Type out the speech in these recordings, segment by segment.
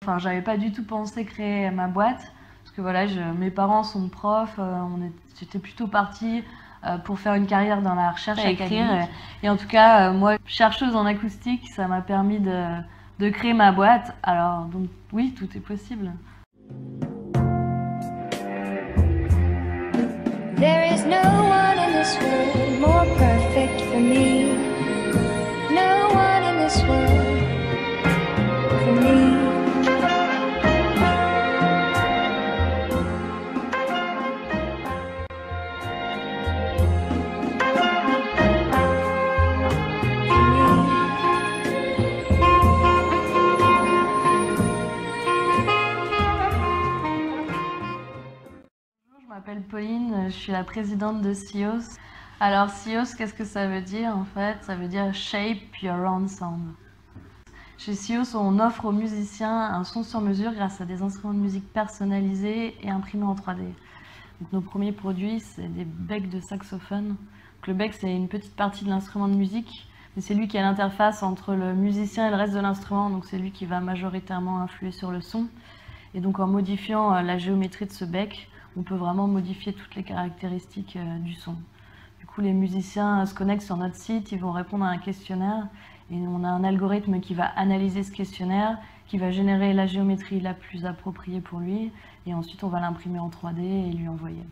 enfin, j'avais pas du tout pensé créer ma boîte, parce que voilà, mes parents sont profs, j'étais plutôt partie pour faire une carrière dans la recherche à écrire. Et en tout cas, moi, chercheuse en acoustique, ça m'a permis de créer ma boîte. Alors, donc oui, tout est possible. There is no one in this world more perfect for me. No one in this world for me. Je m'appelle Pauline, je suis la présidente de SIOS. Alors SIOS, qu'est-ce que ça veut dire en fait? Ça veut dire Shape Your Own Sound. Chez SIOS, on offre aux musiciens un son sur mesure grâce à des instruments de musique personnalisés et imprimés en 3D. Donc, nos premiers produits, c'est des becs de saxophone. Donc, le bec, c'est une petite partie de l'instrument de musique, mais c'est lui qui a l'interface entre le musicien et le reste de l'instrument, donc c'est lui qui va majoritairement influer sur le son. Et donc en modifiant la géométrie de ce bec, on peut vraiment modifier toutes les caractéristiques du son. Du coup, les musiciens se connectent sur notre site, ils vont répondre à un questionnaire et on a un algorithme qui va analyser ce questionnaire, qui va générer la géométrie la plus appropriée pour lui et ensuite on va l'imprimer en 3D et lui envoyer.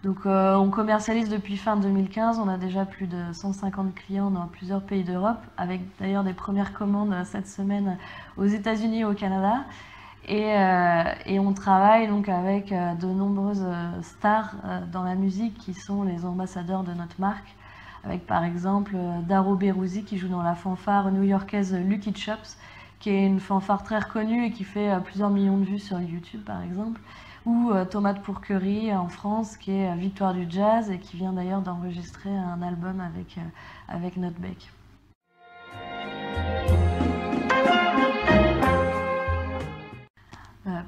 Donc on commercialise depuis fin 2015, on a déjà plus de 150 clients dans plusieurs pays d'Europe, avec d'ailleurs des premières commandes cette semaine aux États-Unis et au Canada. Et on travaille donc avec de nombreuses stars dans la musique qui sont les ambassadeurs de notre marque, avec par exemple Daro Beruzzi qui joue dans la fanfare new-yorkaise Lucky Chops, qui est une fanfare très reconnue et qui fait plusieurs millions de vues sur YouTube par exemple, ou Tomate Pourquerie en France qui est Victoire du Jazz et qui vient d'ailleurs d'enregistrer un album avec notre bec.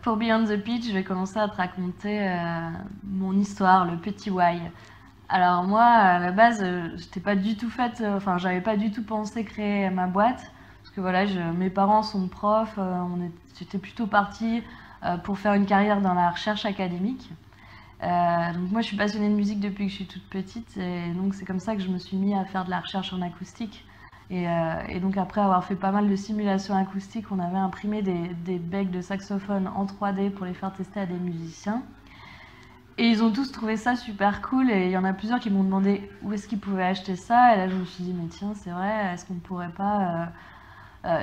Pour Beyond the Pitch, je vais commencer à te raconter mon histoire, le petit why. Alors moi, à la base, j'étais pas du tout enfin, j'avais pas du tout pensé créer ma boîte, parce que voilà, mes parents sont profs, j'étais plutôt partie pour faire une carrière dans la recherche académique. Donc moi, je suis passionnée de musique depuis que je suis toute petite, et donc c'est comme ça que je me suis mis à faire de la recherche en acoustique. Et donc après avoir fait pas mal de simulations acoustiques, on avait imprimé des becs de saxophone en 3D pour les faire tester à des musiciens. Et ils ont tous trouvé ça super cool et il y en a plusieurs qui m'ont demandé où est-ce qu'ils pouvaient acheter ça. Et là je me suis dit mais tiens c'est vrai, est-ce qu'on ne pourrait pas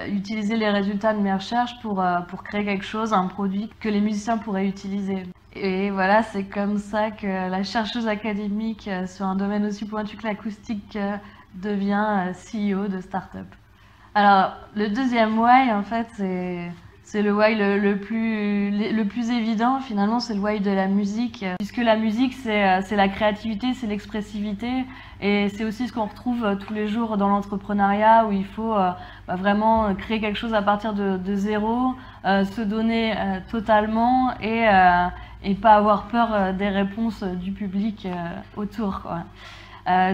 utiliser les résultats de mes recherches pour créer quelque chose, un produit que les musiciens pourraient utiliser. Et voilà, c'est comme ça que la chercheuse académique sur un domaine aussi pointu que l'acoustique devient CEO de start-up. Alors, le deuxième why, en fait, c'est le why le plus évident, finalement, c'est le why de la musique. Puisque la musique, c'est la créativité, c'est l'expressivité, et c'est aussi ce qu'on retrouve tous les jours dans l'entrepreneuriat, où il faut vraiment créer quelque chose à partir de zéro, se donner totalement, et pas avoir peur des réponses du public autour, quoi.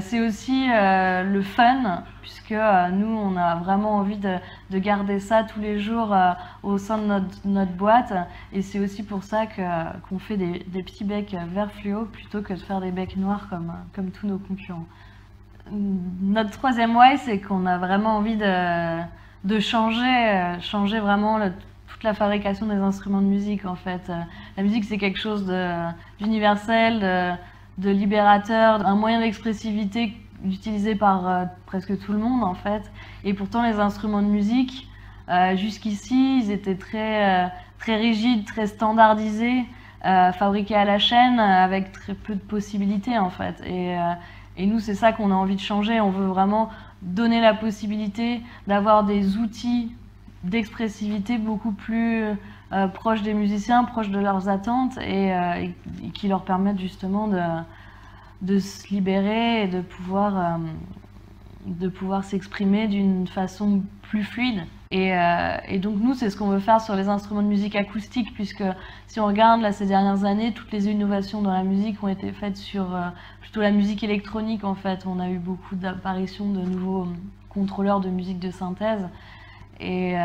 C'est aussi le fun, puisque nous, on a vraiment envie de garder ça tous les jours au sein de notre boîte. Et c'est aussi pour ça qu'on fait des petits becs vert fluo plutôt que de faire des becs noirs comme tous nos concurrents. Notre troisième why, c'est qu'on a vraiment envie de changer vraiment toute la fabrication des instruments de musique, en fait. La musique, c'est quelque chose d'universel, de libérateur, un moyen d'expressivité utilisé par presque tout le monde en fait. Et pourtant les instruments de musique, jusqu'ici, ils étaient très rigides, très standardisés, fabriqués à la chaîne avec très peu de possibilités en fait. Et nous, c'est ça qu'on a envie de changer. On veut vraiment donner la possibilité d'avoir des outils d'expressivité beaucoup plus proches des musiciens, proches de leurs attentes et qui leur permettent justement de se libérer et de pouvoir s'exprimer d'une façon plus fluide. Et donc nous, c'est ce qu'on veut faire sur les instruments de musique acoustique, puisque si on regarde là, ces dernières années, toutes les innovations dans la musique ont été faites sur plutôt la musique électronique en fait. On a eu beaucoup d'apparitions de nouveaux contrôleurs de musique de synthèse. Et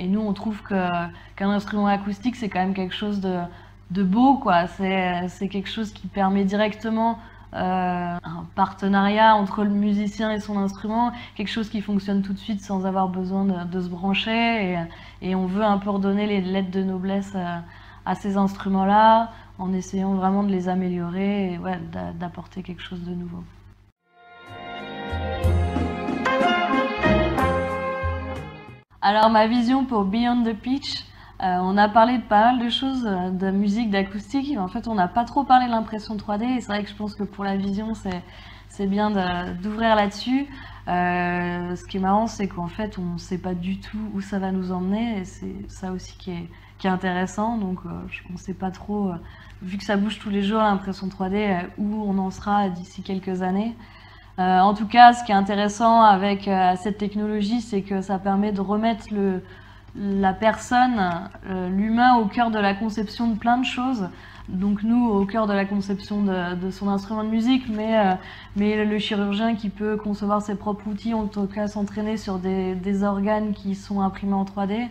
nous, on trouve qu'un instrument acoustique, c'est quand même quelque chose de beau, quoi. C'est quelque chose qui permet directement un partenariat entre le musicien et son instrument, quelque chose qui fonctionne tout de suite sans avoir besoin de se brancher. Et on veut un peu redonner les lettres de noblesse à ces instruments-là, en essayant vraiment de les améliorer et ouais, d'apporter quelque chose de nouveau. Alors ma vision pour Beyond the Pitch, on a parlé de pas mal de choses, de musique, d'acoustique, mais en fait on n'a pas trop parlé de l'impression 3D, et c'est vrai que je pense que pour la vision c'est bien d'ouvrir là-dessus. Ce qui est marrant, c'est qu'en fait on ne sait pas du tout où ça va nous emmener, et c'est ça aussi qui est intéressant, donc on ne sait pas trop, vu que ça bouge tous les jours l'impression 3D, où on en sera d'ici quelques années. En tout cas, ce qui est intéressant avec cette technologie, c'est que ça permet de remettre la personne, l'humain, au cœur de la conception de plein de choses. Donc nous, au cœur de la conception de son instrument de musique, mais le chirurgien qui peut concevoir ses propres outils, en tout cas s'entraîner sur des organes qui sont imprimés en 3D.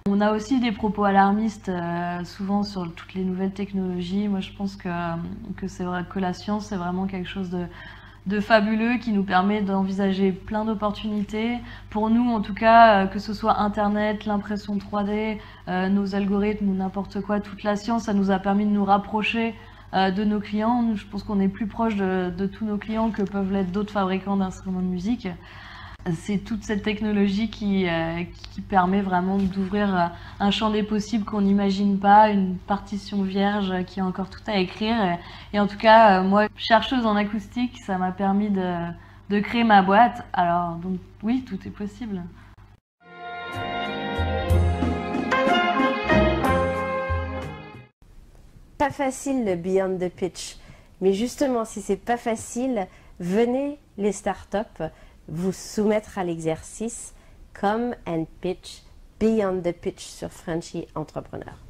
On a aussi des propos alarmistes, souvent sur toutes les nouvelles technologies. Moi, je pense que c'est vrai que la science, c'est vraiment quelque chose de fabuleux qui nous permet d'envisager plein d'opportunités. Pour nous, en tout cas, que ce soit Internet, l'impression 3D, nos algorithmes ou n'importe quoi, toute la science, ça nous a permis de nous rapprocher de nos clients. Nous, je pense qu'on est plus proche de tous nos clients que peuvent l'être d'autres fabricants d'instruments de musique. C'est toute cette technologie qui permet vraiment d'ouvrir un champ des possibles qu'on n'imagine pas, une partition vierge qui a encore tout à écrire. Et en tout cas, moi, chercheuse en acoustique, ça m'a permis de créer ma boîte. Alors, donc oui, tout est possible. Pas facile le Beyond the Pitch, mais justement, si c'est pas facile, venez les startups vous soumettre à l'exercice Come and Pitch Beyond the Pitch sur Frenchy Entrepreneur.